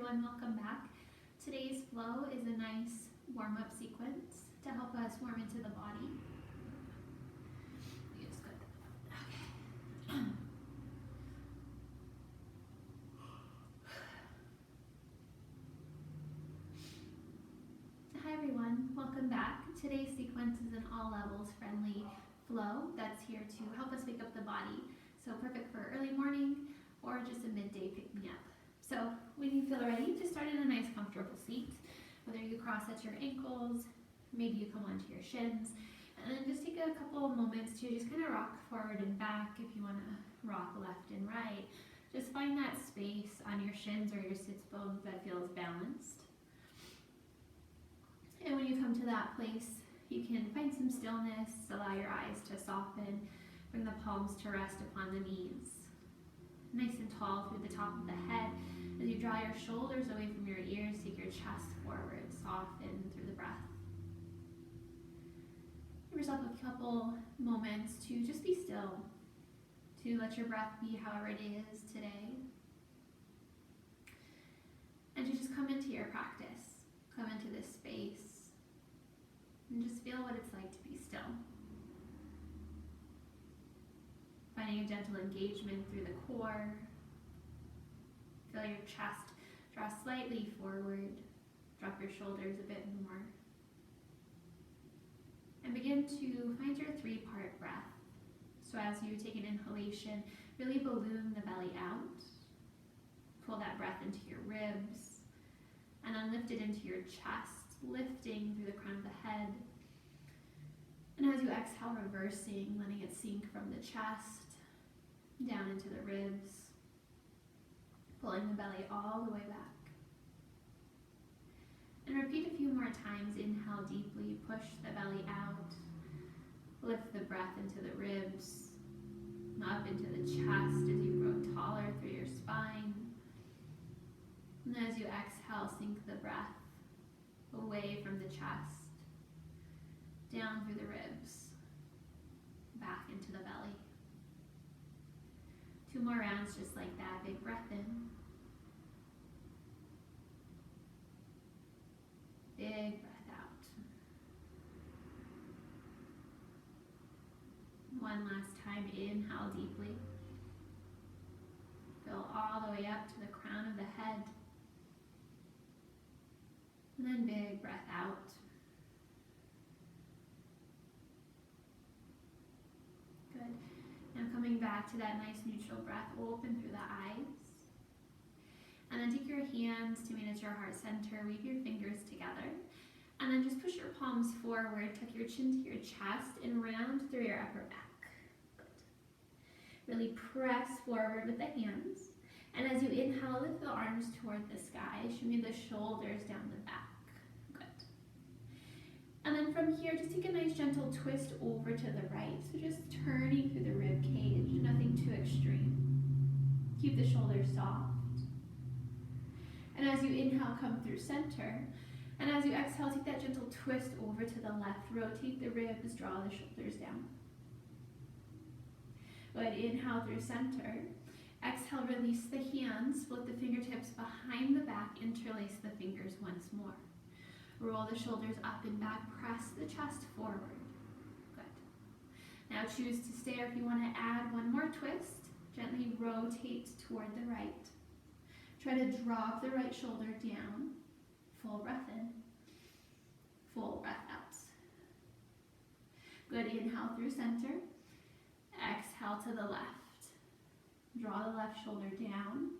everyone, welcome back. Today's flow is a nice warm-up sequence to help us warm into the body. Okay. Hi everyone, welcome back. Today's sequence is an all levels friendly flow that's here to help us wake up the body. So perfect for early morning or just a midday pick-me-up. So when you feel ready, just start in a nice comfortable seat, whether you cross at your ankles, maybe you come onto your shins, and then just take a couple of moments to just kind of rock forward and back. If you want to rock left and right, just find that space on your shins or your sits bones that feels balanced. And when you come to that place, you can find some stillness, allow your eyes to soften, bring the palms to rest upon the knees. Nice and tall through the top of the head. As you draw your shoulders away from your ears, take your chest forward, soften through the breath. Give yourself a couple moments to just be still, to let your breath be however it is today. And to just come into your practice, come into this space, and just feel what it's like to be still. Finding a gentle engagement through the core. Feel your chest draw slightly forward. Drop your shoulders a bit more. And begin to find your three-part breath. So as you take an inhalation, really balloon the belly out. Pull that breath into your ribs. And then lift it into your chest, lifting through the crown of the head. And as you exhale, reversing, letting it sink from the chest down into the ribs, pulling the belly all the way back. And repeat a few more times. Inhale deeply, push the belly out, lift the breath into the ribs, up into the chest as you grow taller through your spine. And as you exhale, sink the breath away from the chest, down through the ribs, back into the belly. 2 more rounds just like that. Big breath in. Big breath out. One last time. Inhale deeply. Fill all the way up to the crown of the head. And then big breath out. Good. Now coming back to that nice neutral breath, open through the eyes. And then take your hands to meet at your heart center, weave your fingers together. And then just push your palms forward, tuck your chin to your chest, and round through your upper back. Good. Really press forward with the hands. And as you inhale, lift the arms toward the sky, shimmy the shoulders down the back. Good. And then from here, just take a nice gentle twist over to the right. So just turning through the rib cage, nothing too extreme. Keep the shoulders soft. And as you inhale, come through center. And as you exhale, take that gentle twist over to the left. Rotate the ribs, draw the shoulders down. Good. Inhale through center. Exhale, release the hands. Split the fingertips behind the back. Interlace the fingers once more. Roll the shoulders up and back, press the chest forward. Good. Now choose to stay, or if you want to add one more twist, gently rotate toward the right. Try to drop the right shoulder down. Full breath in. Full breath out. Good. Inhale through center. Exhale to the left. Draw the left shoulder down.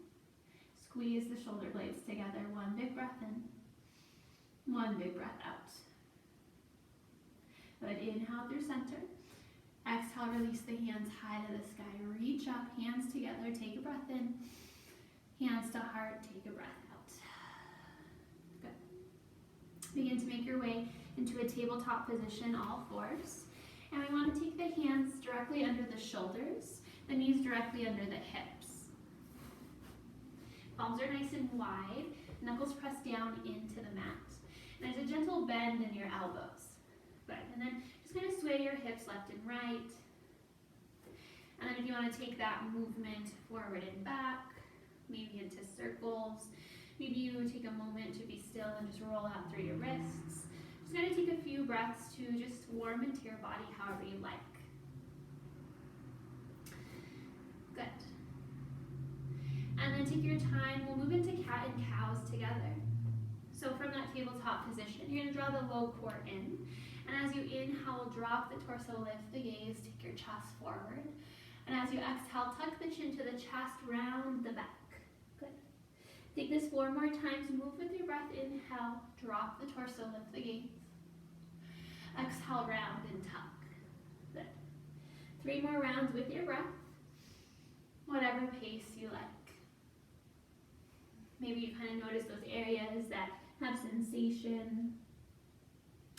Squeeze the shoulder blades together. One big breath in. One big breath out. Good. Inhale through center. Exhale, release the hands high to the sky. Reach up, hands together. Take a breath in. Hands to heart. Take a breath out. Good. Begin to make your way into a tabletop position, all fours. And we want to take the hands directly under the shoulders, the knees directly under the hips. Palms are nice and wide. Knuckles press down into the mat. And there's a gentle bend in your elbows. Good. And then just kind of sway your hips left and right. And then if you want to take that movement forward and back, maybe into circles, Maybe you take a moment to be still and just roll out through your wrists. Just gonna take a few breaths to just warm into your body however you like. Good. And then take your time, we'll move into cat and cows together. So from that tabletop position, you're gonna draw the low core in. And as you inhale, drop the torso, lift the gaze, take your chest forward. And as you exhale, tuck the chin to the chest, round the back. Good. Take this 4 more times, move with your breath, inhale, drop the torso, lift the gaze. Exhale, round and tuck. Good. 3 more rounds with your breath, whatever pace you like. Maybe you kind of notice those areas that have sensation.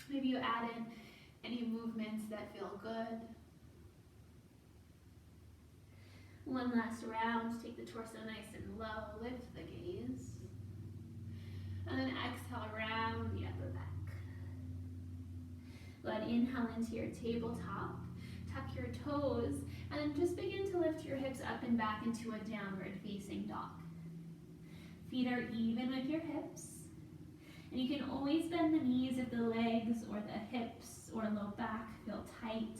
Maybe you add in any movements that feel good. One last round, take the torso nice and low, lift the gaze. And then exhale, round the upper back. Go ahead, inhale into your tabletop, tuck your toes, and then just begin to lift your hips up and back into a downward facing dog. Feet are even with your hips. And you can always bend the knees if the legs or the hips or low back feel tight.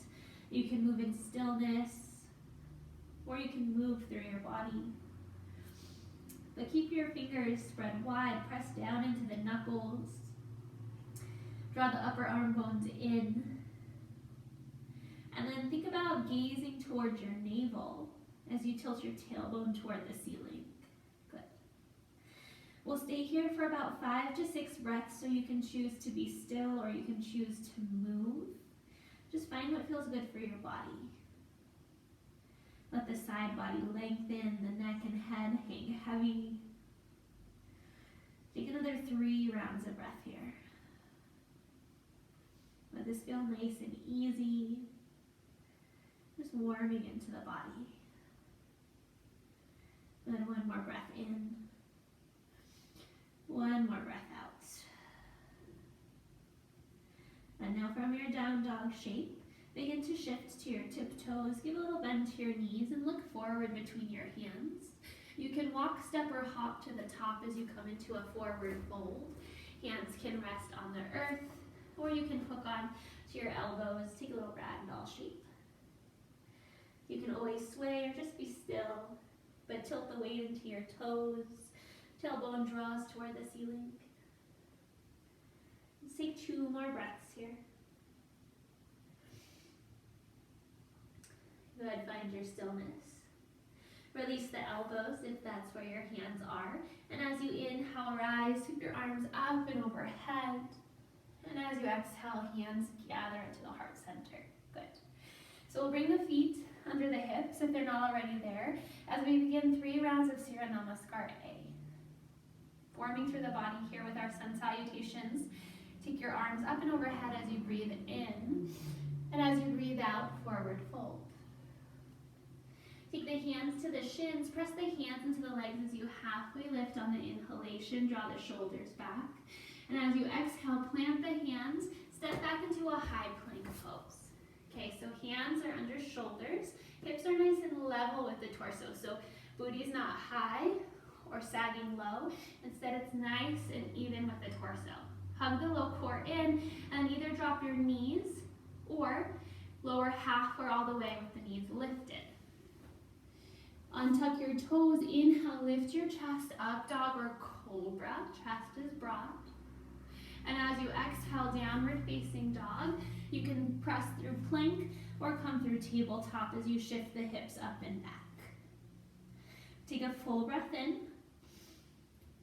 You can move in stillness, or you can move through your body. But keep your fingers spread wide, press down into the knuckles. Draw the upper arm bones in. And then think about gazing towards your navel as you tilt your tailbone toward the ceiling. Good. We'll stay here for about 5 to 6 breaths, so you can choose to be still or you can choose to move. Just find what feels good for your body. Let the side body lengthen, the neck and head hang heavy. Take another 3 rounds of breath here. Let this feel nice and easy. Just warming into the body. Then 1 more breath in. 1 more breath out. And now from your down dog shape, begin to shift to your tiptoes, give a little bend to your knees, and look forward between your hands. You can walk, step, or hop to the top as you come into a forward fold. Hands can rest on the earth, or you can hook on to your elbows, take a little ragdoll shape. You can always sway or just be still, but tilt the weight into your toes, tailbone draws toward the ceiling. Let's take 2 more breaths here. Go ahead, find your stillness. Release the elbows if that's where your hands are. And as you inhale, rise, sweep your arms up and overhead. And as you exhale, hands gather into the heart center. Good. So we'll bring the feet under the hips if they're not already there, as we begin 3 rounds of Surya Namaskar A. Forming through the body here with our sun salutations. Take your arms up and overhead as you breathe in. And as you breathe out, forward fold. Take the hands to the shins, press the hands into the legs as you halfway lift on the inhalation, draw the shoulders back. And as you exhale, plant the hands, step back into a high plank pose. Okay, so hands are under shoulders, hips are nice and level with the torso. So booty's not high or sagging low, instead it's nice and even with the torso. Hug the low core in and either drop your knees or lower half or all the way with the knees lifted. Untuck your toes, inhale, lift your chest up, dog or cobra, chest is broad. And as you exhale, downward facing dog, you can press through plank or come through tabletop as you shift the hips up and back. Take a full breath in,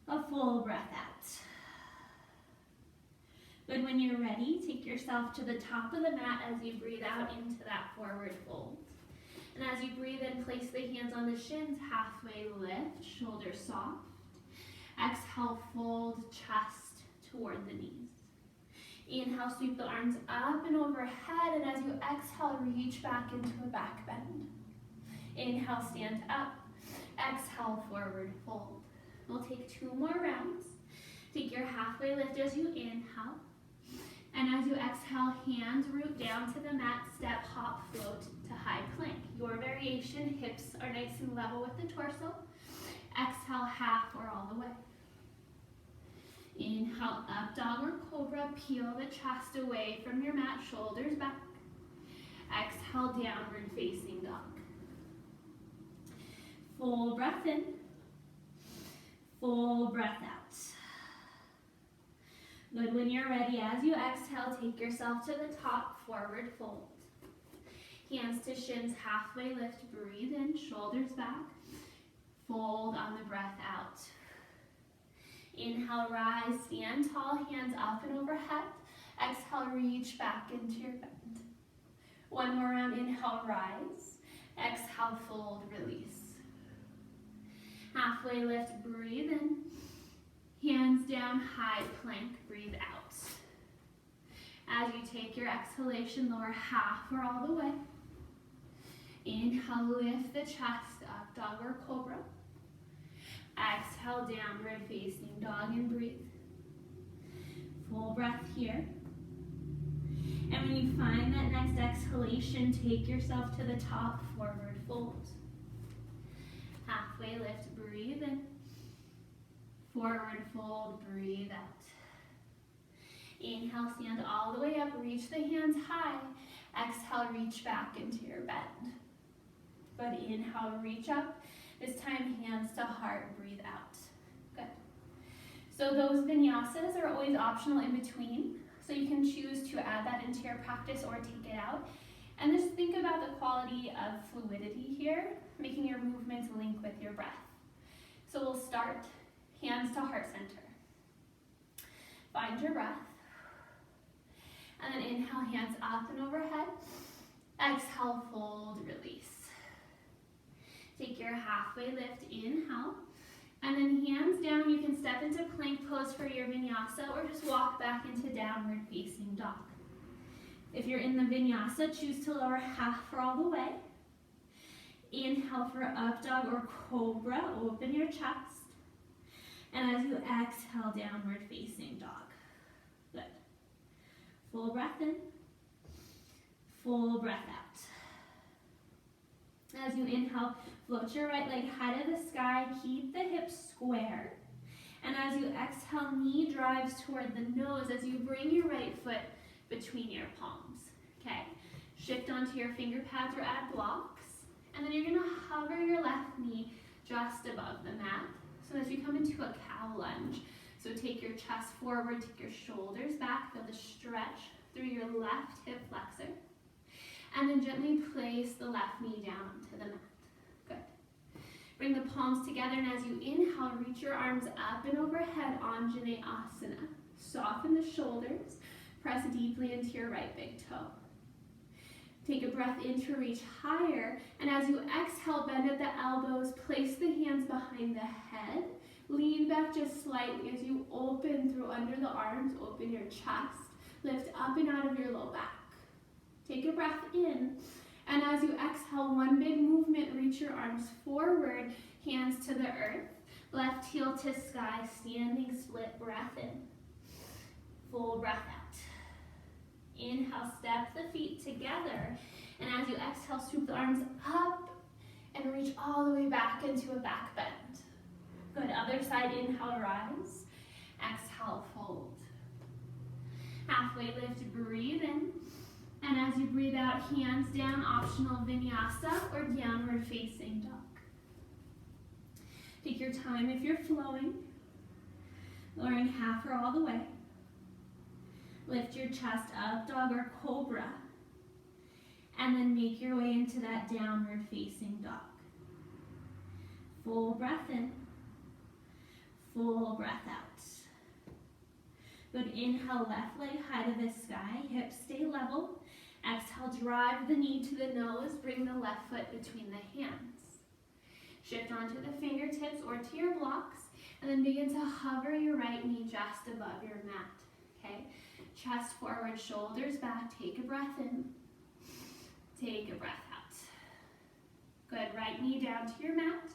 a full breath out. Good, when you're ready, take yourself to the top of the mat as you breathe out into that forward fold. And as you breathe in, place the hands on the shins, halfway lift, shoulders soft. Exhale, fold, chest toward the knees. Inhale, sweep the arms up and overhead, and as you exhale, reach back into a back bend. Inhale, stand up. Exhale, forward fold. We'll take 2 more rounds. Take your halfway lift as you inhale. And as you exhale, hands root down to the mat, step, hop, float to high plank. Your variation, hips are nice and level with the torso. Exhale, half or all the way. Inhale, up dog or cobra. Peel the chest away from your mat, shoulders back. Exhale, downward facing dog. Full breath in. Full breath out. Good. When you're ready, as you exhale, take yourself to the top, forward fold. Hands to shins, halfway lift, breathe in, shoulders back. Fold on the breath out. Inhale, rise, stand tall, hands up and overhead. Exhale, reach back into your bend. One more round, inhale, rise. Exhale, fold, release. Halfway lift, breathe in. Hands down, high plank, breathe out. As you take your exhalation, lower half or all the way. Inhale, lift the chest up, dog or cobra. Exhale, downward facing dog and breathe. Full breath here. And when you find that next exhalation, take yourself to the top, forward fold. Halfway lift, breathe in. Forward fold, breathe out. Inhale, stand all the way up, reach the hands high. Exhale, reach back into your bend. Good, inhale, reach up. This time, hands to heart, breathe out. Good. So those vinyasas are always optional in between. So you can choose to add that into your practice or take it out. And just think about the quality of fluidity here, making your movements link with your breath. So we'll start hands to heart center. Find your breath. And then inhale, hands up and overhead. Exhale, fold, release. Take your halfway lift, inhale. And then hands down, you can step into plank pose for your vinyasa or just walk back into downward facing dog. If you're in the vinyasa, choose to lower half or all the way. Inhale for up dog or cobra, open your chest. And as you exhale, downward facing dog. Good. Full breath in. Full breath out. As you inhale, float your right leg high to the sky. Keep the hips square. And as you exhale, knee drives toward the nose as you bring your right foot between your palms. Okay. Shift onto your finger pads or add blocks. And then you're going to hover your left knee just above the mat. So as you come into a cow lunge, so take your chest forward, take your shoulders back, feel the stretch through your left hip flexor. And then gently place the left knee down to the mat. Good. Bring the palms together, and as you inhale, reach your arms up and overhead, Anjaneyasana. Soften the shoulders, press deeply into your right big toe. Take a breath in to reach higher, and as you exhale, bend at the elbows, place the hands behind the head, lean back just slightly as you open through under the arms, open your chest, lift up and out of your low back. Take a breath in, and as you exhale, one big movement, reach your arms forward, hands to the earth, left heel to sky, standing split breath in. Full breath out. Inhale, step the feet together, and as you exhale, swoop the arms up and reach all the way back into a back bend. Good, other side, inhale, rise. Exhale, fold. Halfway lift, breathe in. And as you breathe out, hands down, optional vinyasa or downward facing dog. Take your time if you're flowing, lowering half or all the way. Lift your chest up, dog or cobra. And then make your way into that downward facing dog. Full breath in, full breath out. Good, inhale, left leg high to the sky, hips stay level. Exhale, drive the knee to the nose, bring the left foot between the hands. Shift onto the fingertips or to your blocks, and then begin to hover your right knee just above your mat, okay? Chest forward, shoulders back, take a breath in, take a breath out. Good, right knee down to your mat,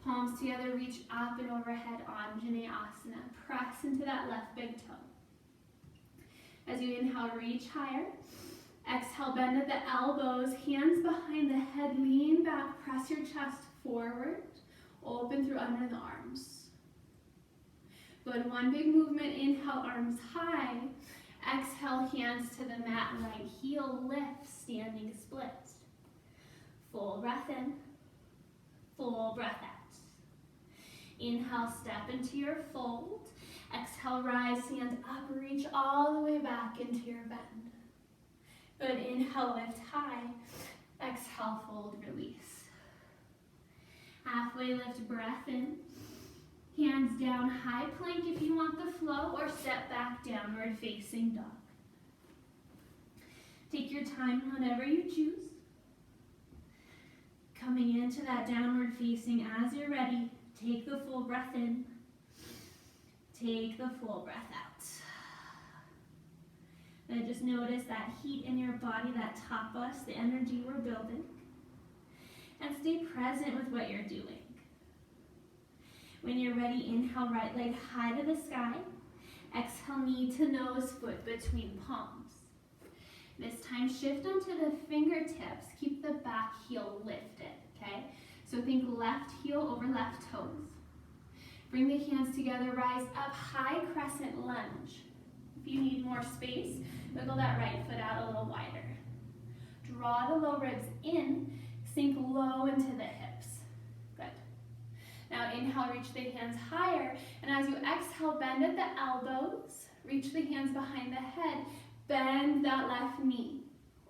palms together, reach up and overhead, Anjaneyasana. Press into that left big toe. As you inhale, reach higher. Exhale, bend at the elbows, hands behind the head, lean back, press your chest forward, open through under the arms. Good, one big movement. Inhale, arms high. Exhale, hands to the mat, right heel lift, standing split. Full breath in, full breath out. Inhale, step into your fold. Exhale, rise, stand up, reach all the way back into your bend. Good, inhale, lift high. Exhale, fold, release. Halfway lift, breath in. Hands down, high plank if you want the flow, or step back, downward facing dog. Take your time whenever you choose. Coming into that downward facing as you're ready, take the full breath in. Take the full breath out. And just notice that heat in your body, that tapas, the energy we're building. And stay present with what you're doing. When you're ready, inhale, right leg high to the sky. Exhale, knee to nose, foot between palms. This time, shift onto the fingertips. Keep the back heel lifted, okay? So think left heel over left toes. Bring the hands together, rise up, high crescent lunge. If you need more space, wiggle that right foot out a little wider. Draw the low ribs in, sink low into the hips. Good. Now inhale, reach the hands higher, and as you exhale, bend at the elbows, reach the hands behind the head, bend that left knee.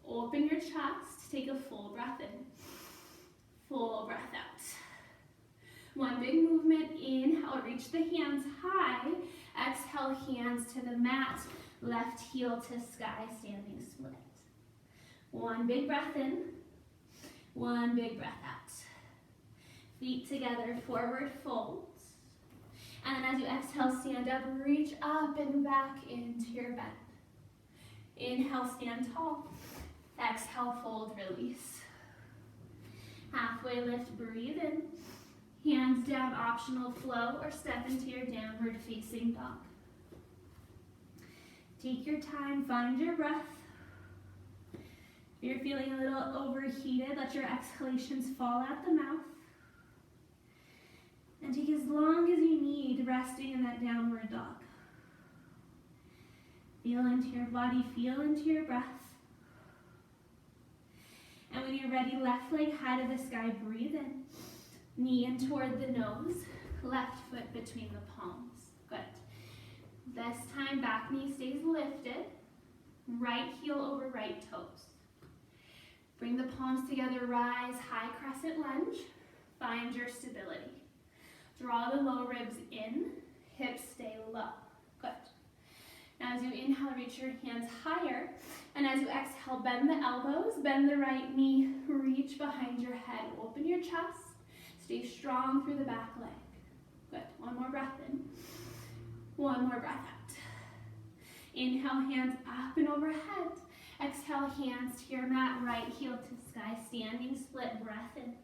Open your chest, take a full breath in, full breath out. One big movement, inhale, reach the hands high, exhale, hands to the mat, left heel to sky, standing split. One big breath in, one big breath out. Feet together, forward folds. And then as you exhale, stand up, reach up and back into your bend. Inhale, stand tall. Exhale, fold, release. Halfway lift, breathe in. Hands down, optional flow, or step into your downward facing dog. Take your time, find your breath. If you're feeling a little overheated, let your exhalations fall out the mouth. And take as long as you need, resting in that downward dog. Feel into your body, feel into your breath. And when you're ready, left leg high to the sky, breathe in. Knee in toward the nose, left foot between the palms. Good. This time, back knee stays lifted. Right heel over right toes. Bring the palms together, rise, high crescent lunge. Find your stability. Draw the low ribs in, hips stay low. Good. Now as you inhale, reach your hands higher. And as you exhale, bend the elbows, bend the right knee, reach behind your head, open your chest. Stay strong through the back leg. Good. One more breath in. One more breath out. Inhale, hands up and overhead. Exhale, hands to your mat, right heel to sky, standing split, breath in.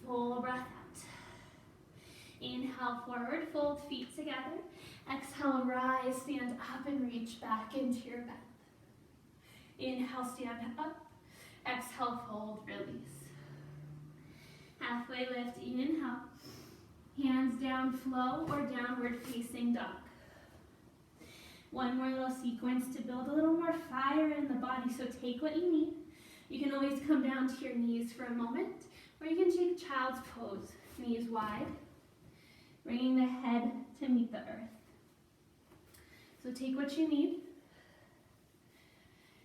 Full breath out. Inhale, forward fold, feet together. Exhale, rise, stand up and reach back into your bend. Inhale, stand up. Exhale, fold, release. Halfway lift, inhale. Hands down, flow, or downward facing dog. One more little sequence to build a little more fire in the body, so take what you need. You can always come down to your knees for a moment, or you can take child's pose, knees wide, bringing the head to meet the earth. So take what you need.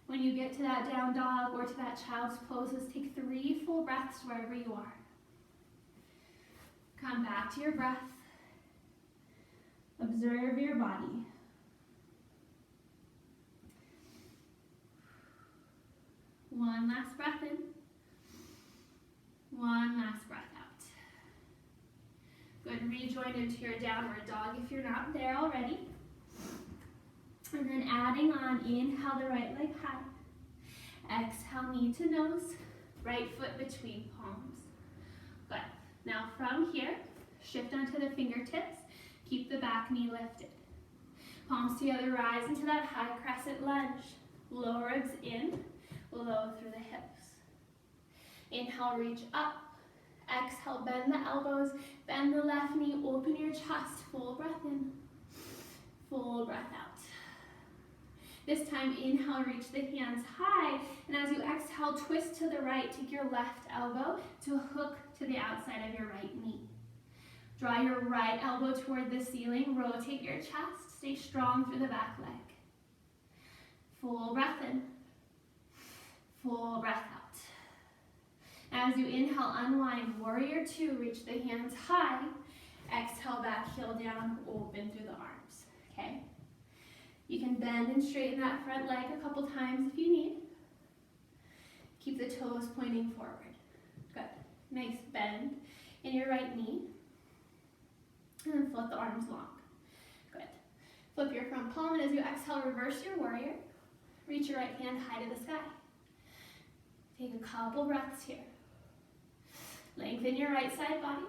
When you get to that down dog or to that child's pose, let's take 3 full breaths wherever you are. Come back to your breath. Observe your body. One last breath in. One last breath out. Good. Rejoin into your downward dog if you're not there already. And then adding on, inhale the right leg high. Exhale, knee to nose, right foot between palms. Good. Now from here, shift onto the fingertips. Keep the back knee lifted. Palms together, rise into that high crescent lunge. Low ribs in, low through the hips. Inhale, reach up. Exhale, bend the elbows, bend the left knee, open your chest, full breath in. Full breath out. This time, inhale, reach the hands high, and as you exhale, twist to the right, take your left elbow to hook to the outside of your right knee. Draw your right elbow toward the ceiling, rotate your chest, stay strong through the back leg. Full breath in, full breath out. As you inhale, unwind, warrior two, reach the hands high, exhale back, heel down, open through the arms, okay? You can bend and straighten that front leg a couple times if you need. Keep the toes pointing forward. Good. Nice bend in your right knee. And then flip the arms long. Good. Flip your front palm, and as you exhale, reverse your warrior. Reach your right hand high to the sky. Take a couple breaths here. Lengthen your right side body.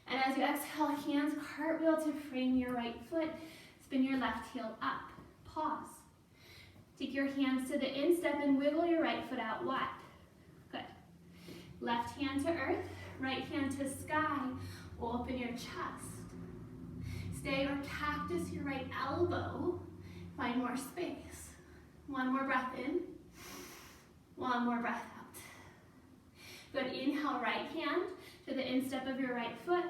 And as you exhale, hands cartwheel to frame your right foot. Spin your left heel up. Pause. Take your hands to the instep and wiggle your right foot out wide. Good. Left hand to earth, right hand to sky. Open your chest. Stay or cactus your right elbow. Find more space. One more breath in. One more breath out. Good. Inhale, right hand to the instep of your right foot.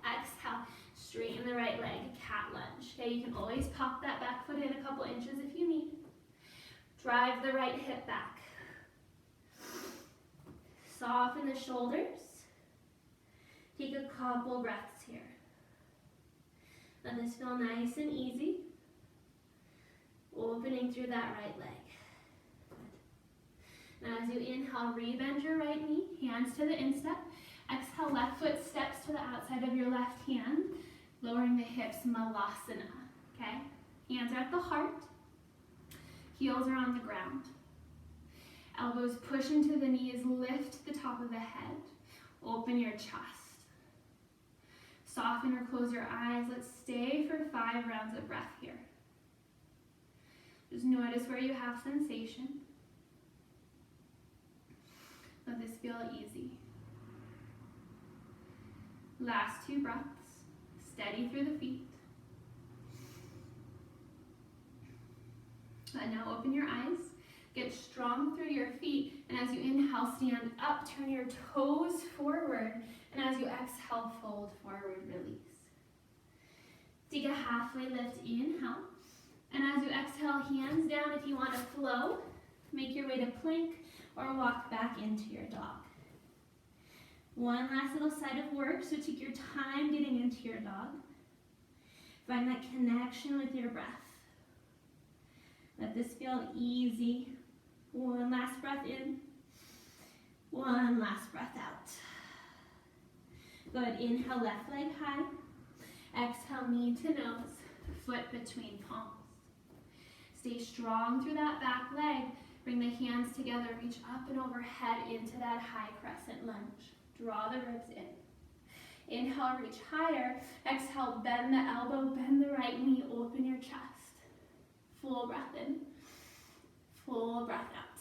Exhale, straighten the right leg, cat lunge. Okay, you can always pop that back foot in a couple inches if you need. Drive the right hip back. Soften the shoulders. Take a couple breaths here. Let this feel nice and easy. Opening through that right leg. Good. Now as you inhale, rebend your right knee, hands to the instep. Exhale, left foot steps to the outside of your left hand, lowering the hips, malasana, okay? Hands are at the heart, heels are on the ground. Elbows push into the knees, lift the top of the head, open your chest. Soften or close your eyes. Let's stay for 5 rounds of breath here. Just notice where you have sensation. Let this feel easy. Last 2 breaths. Steady through the feet. And now open your eyes. Get strong through your feet. And as you inhale, stand up. Turn your toes forward. And as you exhale, fold forward, release. Take a halfway lift, inhale. And as you exhale, hands down. If you want to flow, make your way to plank or walk back into your dog. One last little side of work, so take your time getting into your dog. Find that connection with your breath. Let this feel easy. One last breath in. One last breath out. Good. Inhale, left leg high. Exhale, knee to nose, foot between palms. Stay strong through that back leg. Bring the hands together, reach up and overhead into that high crescent lunge. Draw the ribs in. Inhale, reach higher. Exhale, bend the elbow, bend the right knee, open your chest. Full breath in. Full breath out.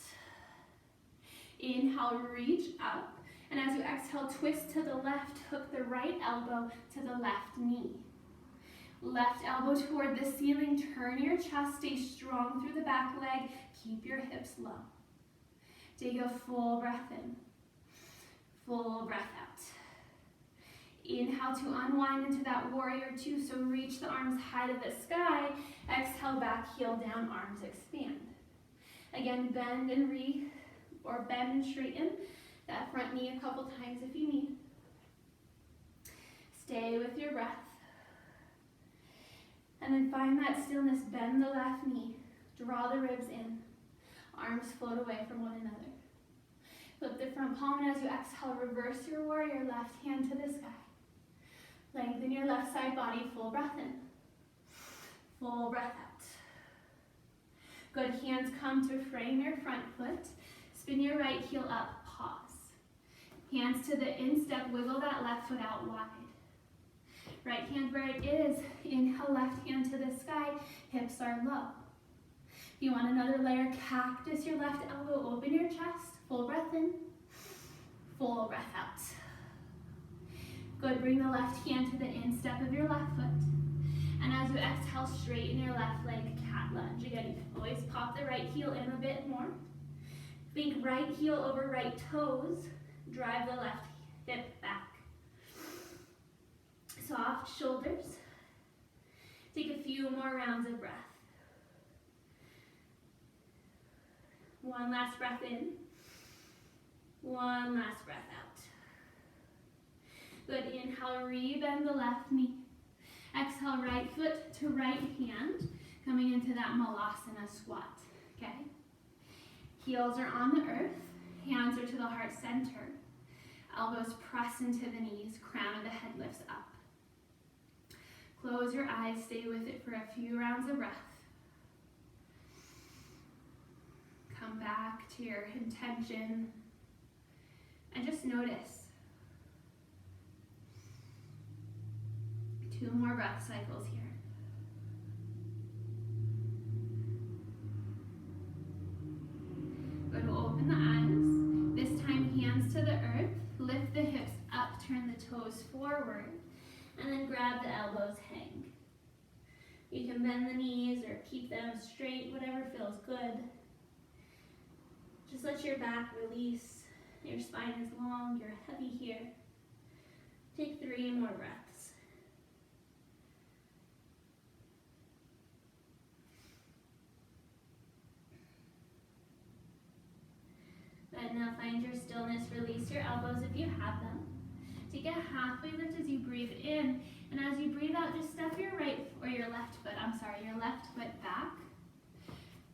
Inhale, reach up. And as you exhale, twist to the left, hook the right elbow to the left knee. Left elbow toward the ceiling, turn your chest, stay strong through the back leg, keep your hips low. Take a full breath in, full breath out. Inhale to unwind into that warrior two, so reach the arms high to the sky. Exhale, back, heel down, arms expand. Again, bend and bend and straighten that front knee a couple times if you need. Stay with your breath. And then find that stillness, bend the left knee, draw the ribs in, arms float away from one another. Flip the front palm, and as you exhale, reverse your warrior, left hand to the sky. Lengthen your left side body, full breath in, full breath out. Good, hands come to frame your front foot, spin your right heel up, pause. Hands to the instep, wiggle that left foot out wide. Right hand where it is, inhale, left hand to the sky, hips are low. You want another layer, cactus your left elbow, open your chest, full breath in, full breath out. Good, bring the left hand to the instep of your left foot. And as you exhale, exhale, straighten your left leg, cat lunge. Again, you can always pop the right heel in a bit more. Think right heel over right toes. Drive the left hip back. Soft shoulders. Take a few more rounds of breath. One last breath in. One last breath out. Good. Inhale, rebend the left knee. Exhale, right foot to right hand, coming into that malasana squat. Okay? Heels are on the earth. Hands are to the heart center. Elbows press into the knees. Crown of the head lifts up. Close your eyes. Stay with it for a few rounds of breath. Come back to your intention and just notice. 2 more breath cycles here. Good, open the eyes. This time hands to the earth. Lift the hips up, turn the toes forward, and then grab the elbows, hang. You can bend the knees or keep them straight, whatever feels good. Just let your back release. Your spine is long, you're heavy here. Take 3 more breaths. Good, now find your stillness, release your elbows if you have them. Take a halfway lift as you breathe in, and as you breathe out, just step your left foot back.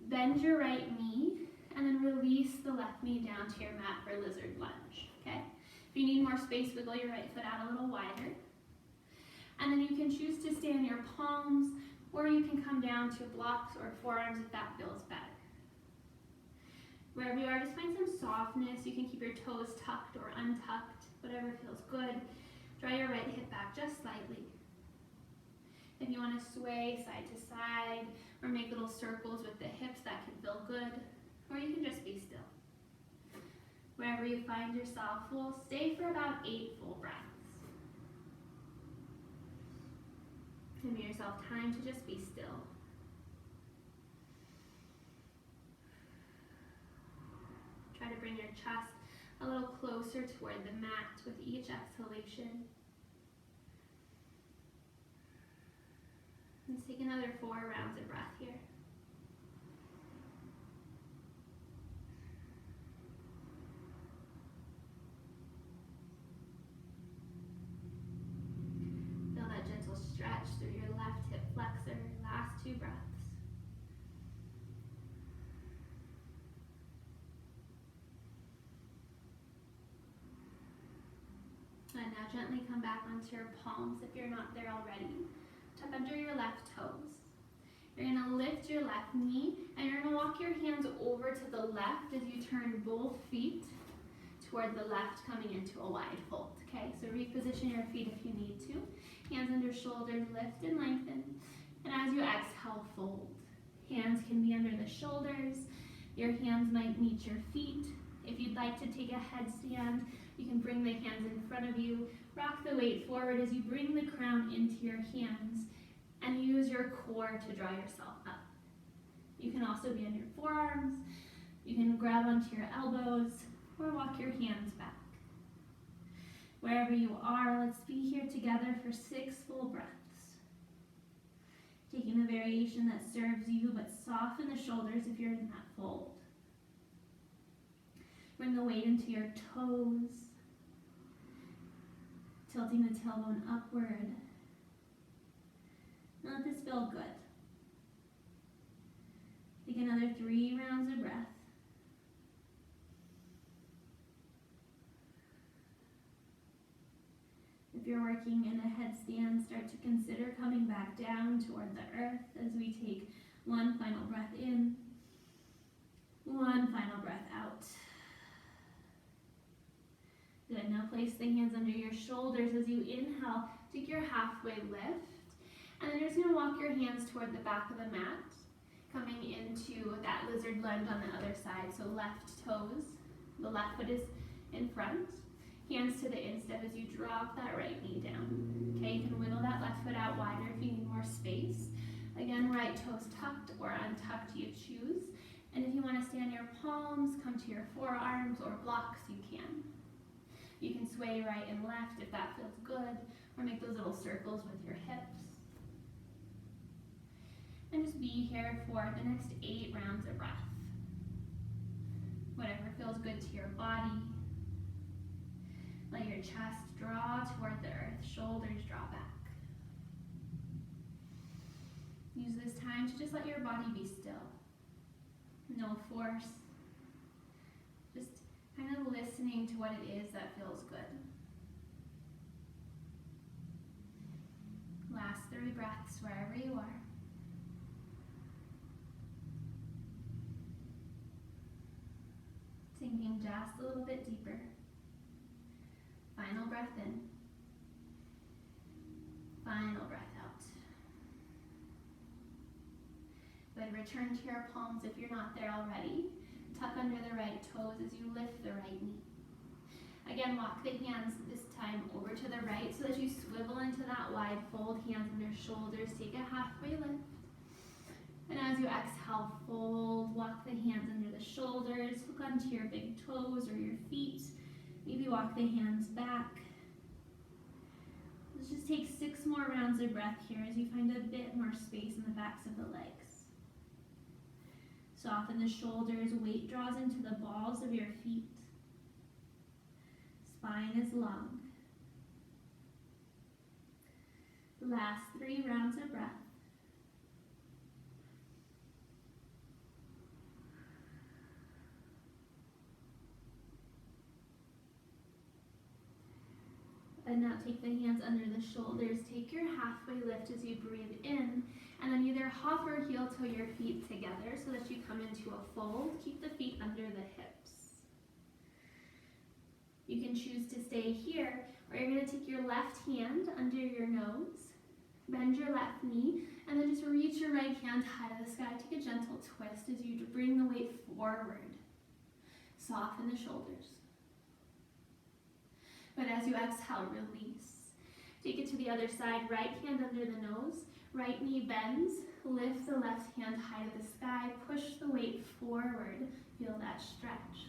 Bend your right knee, and then release the left knee down to your mat for lizard lunge, okay? If you need more space, wiggle your right foot out a little wider. And then you can choose to stay on your palms, or you can come down to blocks or forearms if that feels better. Wherever you are, just find some softness. You can keep your toes tucked or untucked, whatever feels good. Draw your right hip back just slightly. If you want to sway side to side or make little circles with the hips, that can feel good. Or you can just be still. Wherever you find yourself, we'll stay for about 8 full breaths. Give yourself time to just be still. Try to bring your chest a little closer toward the mat with each exhalation. Let's take another 4 rounds of breath here. Feel that gentle stretch through your left hip flexor. Last 2 breaths. And now gently come back onto your palms if you're not there already. Tuck under your left toes. You're going to lift your left knee and you're going to walk your hands over to the left as you turn both feet toward the left, coming into a wide fold. Okay, so reposition your feet if you need to. Hands under shoulders, lift and lengthen. And as you exhale, fold. Hands can be under the shoulders. Your hands might meet your feet. If you'd like to take a headstand, you can bring the hands in front of you. Rock the weight forward as you bring the crown into your hands and use your core to draw yourself up. You can also be on your forearms. You can grab onto your elbows or walk your hands back. Wherever you are, let's be here together for 6 full breaths. Taking the variation that serves you, but soften the shoulders if you're in that fold. Bring the weight into your toes, tilting the tailbone upward. Now let this feel good. Take another 3 rounds of breath. If you're working in a headstand, start to consider coming back down toward the earth as we take 1 final breath in, 1 final breath out. Good, now place the hands under your shoulders as you inhale, take your halfway lift, and then you're just going to walk your hands toward the back of the mat, coming into that lizard lunge on the other side. So left toes, the left foot is in front, hands to the instep as you drop that right knee down. Okay, you can wiggle that left foot out wider if you need more space. Again, tucked or untucked, you choose. And if you want to stay on your palms, come to your forearms or blocks, you can. You can sway right and left if that feels good, or make those little circles with your hips. And just be here for the next 8 rounds of breath. Whatever feels good to your body. Let your chest draw toward the earth, shoulders draw back. Use this time to just let your body be still. No force. Just kind of listening to what it is that feels good. Last 3 breaths wherever you are. Sinking just a little bit deeper. Final breath in. Final breath out. Good, return to your palms if you're not there already. Tuck under the right toes as you lift the right knee. Again, walk the hands this time over to the right so that you swivel into that wide fold, hands under shoulders, take a halfway lift. And as you exhale, fold, walk the hands under the shoulders, hook onto your big toes or your feet. Maybe walk the hands back. Let's just take 6 more rounds of breath here as you find a bit more space in the backs of the legs. Soften the shoulders, weight draws into the balls of your feet. Spine is long. Last 3 rounds of breath. And now take the hands under the shoulders. Take your halfway lift as you breathe in, and then either hop or heel toe your feet together so that you come into a fold. Keep the feet under the hips. You can choose to stay here, or you're going to take your left hand under your nose, bend your left knee, and then just reach your right hand high to the sky. Take a gentle twist as you bring the weight forward. Soften the shoulders. But as you exhale, release. Take it to the other side. Right hand under the nose. Right knee bends. Lift the left hand high to the sky. Push the weight forward. Feel that stretch.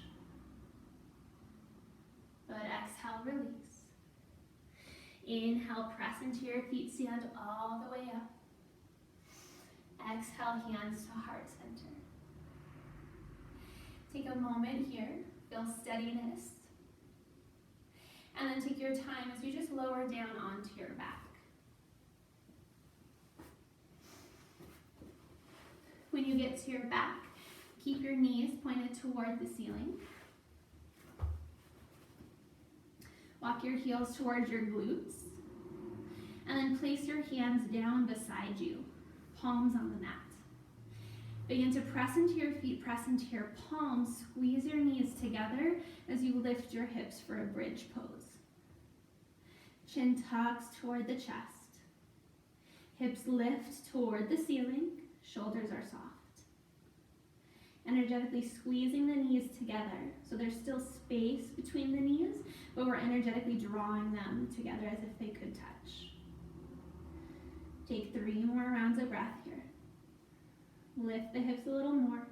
Good. Exhale, release. Inhale, press into your feet. Stand all the way up. Exhale, hands to heart center. Take a moment here. Feel steadiness. And then take your time as you just lower down onto your back. When you get to your back, keep your knees pointed toward the ceiling. Walk your heels towards your glutes. And then place your hands down beside you, palms on the mat. Begin to press into your feet, press into your palms, squeeze your knees together as you lift your hips for a bridge pose. Chin tucks toward the chest. Hips lift toward the ceiling, shoulders are soft. Energetically squeezing the knees together so there's still space between the knees, but we're energetically drawing them together as if they could touch. Take 3 more rounds of breath here. Lift the hips a little more.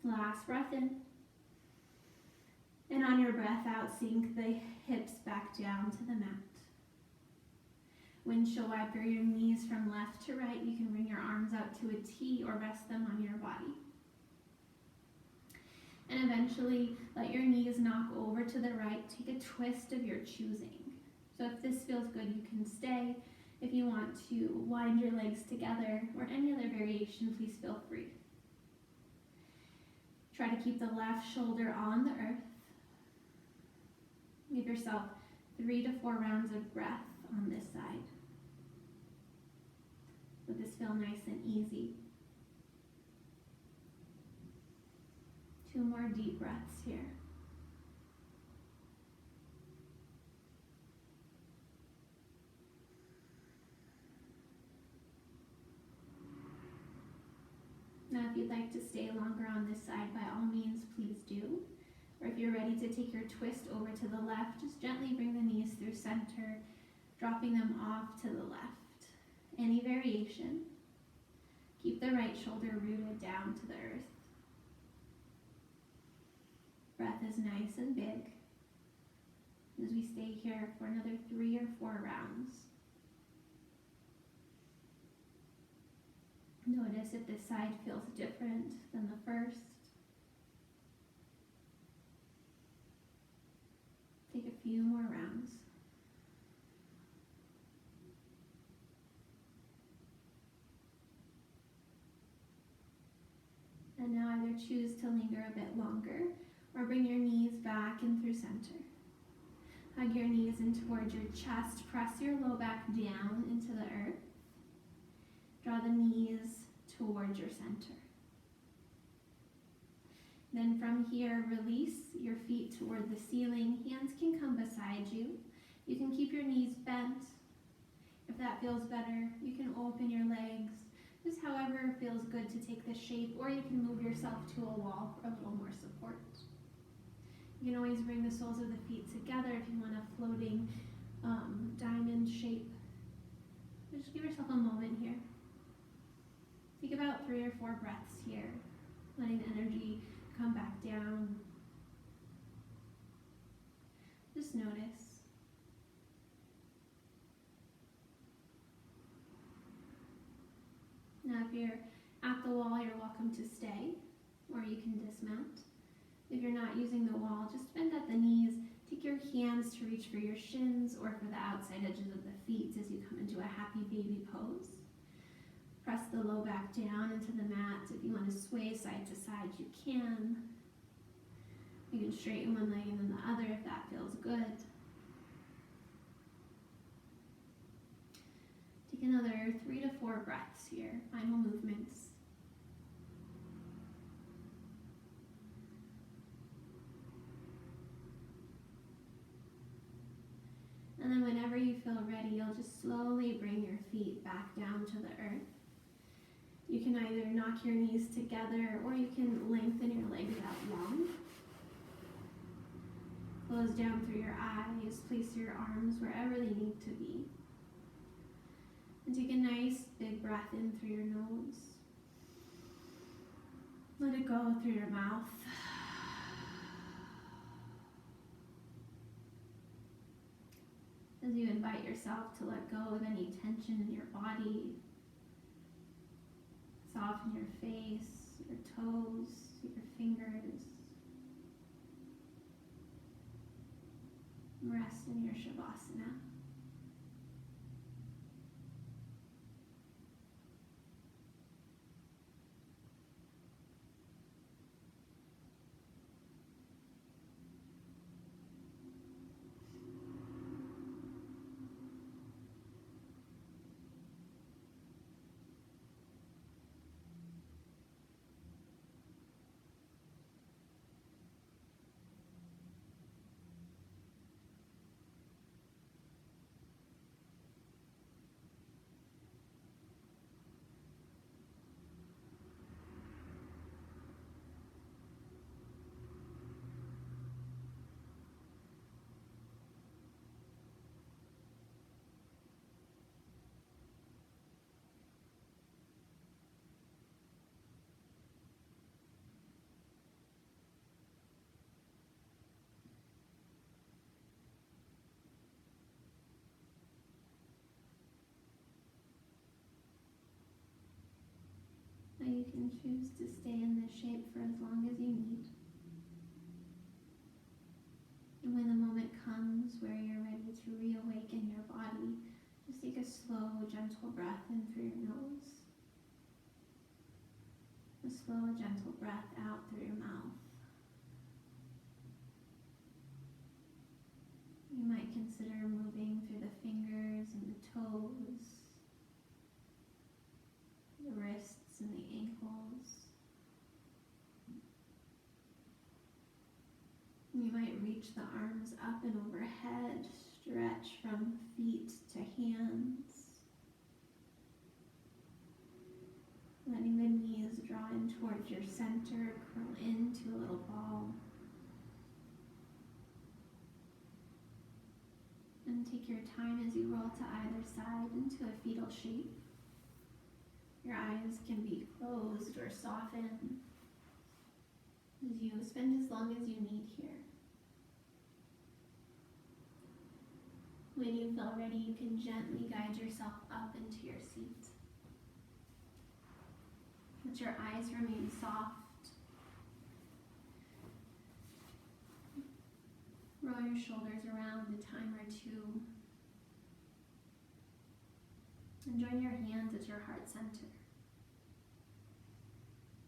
Last breath in. And on your breath out, sink the hips back down to the mat. Windshield wiper your knees from left to right. You can bring your arms out to a T or rest them on your body. And eventually, let your knees knock over to the right. Take a twist of your choosing. So if this feels good, you can stay. If you want to wind your legs together or any other variation, please feel free. Try to keep the left shoulder on the earth. Give yourself 3 to 4 rounds of breath on this side. Let this feel nice and easy. 2 more deep breaths here. Now, if you'd like to stay longer on this side, by all means, please do. Or if you're ready to take your twist over to the left, just gently bring the knees through center, dropping them off to the left. Any variation. Keep the right shoulder rooted down to the earth. Breath is nice and big as we stay here for another 3 or 4 rounds. Notice if this side feels different than the first. Take a few more rounds. And now either choose to linger a bit longer or bring your knees back in through center. Hug your knees in towards your chest. Press your low back down into the earth. Draw the knees towards your center. Then from here, release your feet toward the ceiling. Hands can come beside you. You can keep your knees bent. If that feels better, you can open your legs. Just however feels good to take the shape, or you can move yourself to a wall for a little more support. You can always bring the soles of the feet together if you want a floating diamond shape. Just give yourself a moment here. Take about 3 or 4 breaths here, letting the energy come back down. Just notice. Now if you're at the wall, you're welcome to stay, or you can dismount. If you're not using the wall, just bend at the knees. Take your hands to reach for your shins or for the outside edges of the feet as you come into a happy baby pose. Press the low back down into the mat. If you want to sway side to side, you can. You can straighten one leg and then the other if that feels good. Take another 3 to 4 breaths here, final movements. And then whenever you feel ready, you'll just slowly bring your feet back down to the earth. You can either knock your knees together or you can lengthen your legs out long. Close down through your eyes. Place your arms wherever they need to be. And take a nice big breath in through your nose. Let it go through your mouth. As you invite yourself to let go of any tension in your body, soften your face, your toes, your fingers. Rest in your Shavasana. Now you can choose to stay in this shape for as long as you need. And when the moment comes where you're ready to reawaken your body, just take a slow, gentle breath in through your nose. A slow, gentle breath out through your mouth. You might consider moving through the fingers and the toes, the wrists and the ankles. You might reach the arms up and overhead, stretch from feet to hands. Letting the knees draw in towards your center, curl into a little ball. And take your time as you roll to either side into a fetal shape. Your eyes can be closed or softened as you spend as long as you need here. When you feel ready, you can gently guide yourself up into your seat. Let your eyes remain soft. Roll your shoulders around a time or two. And join your hands at your heart center.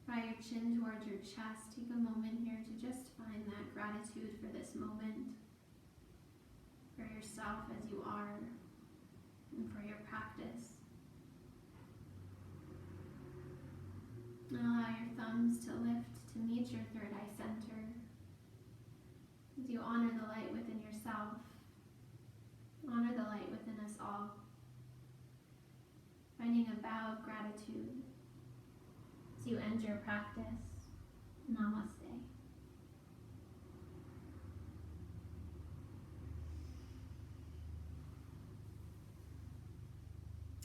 Draw your chin towards your chest. Take a moment here to just find that gratitude for this moment, for yourself as you are, and for your practice. And allow your thumbs to lift to meet your third eye center as you honor the light within yourself, honor the light within us all, finding a bow of gratitude as you end your practice. Namaste.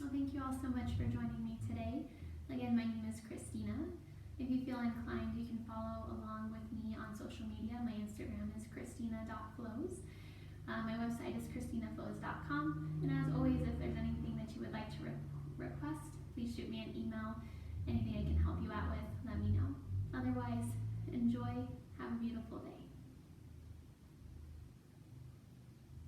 Well, thank you all so much for joining me today. Again, my name is Christina. If you feel inclined, you can follow along with me on social media. My Instagram is Christina.flows. My website is Christina.flows.com. And as always, if there's anything that you would like to request, please shoot me an email. Anything I can help you out with, let me know. Otherwise, enjoy. Have a beautiful day.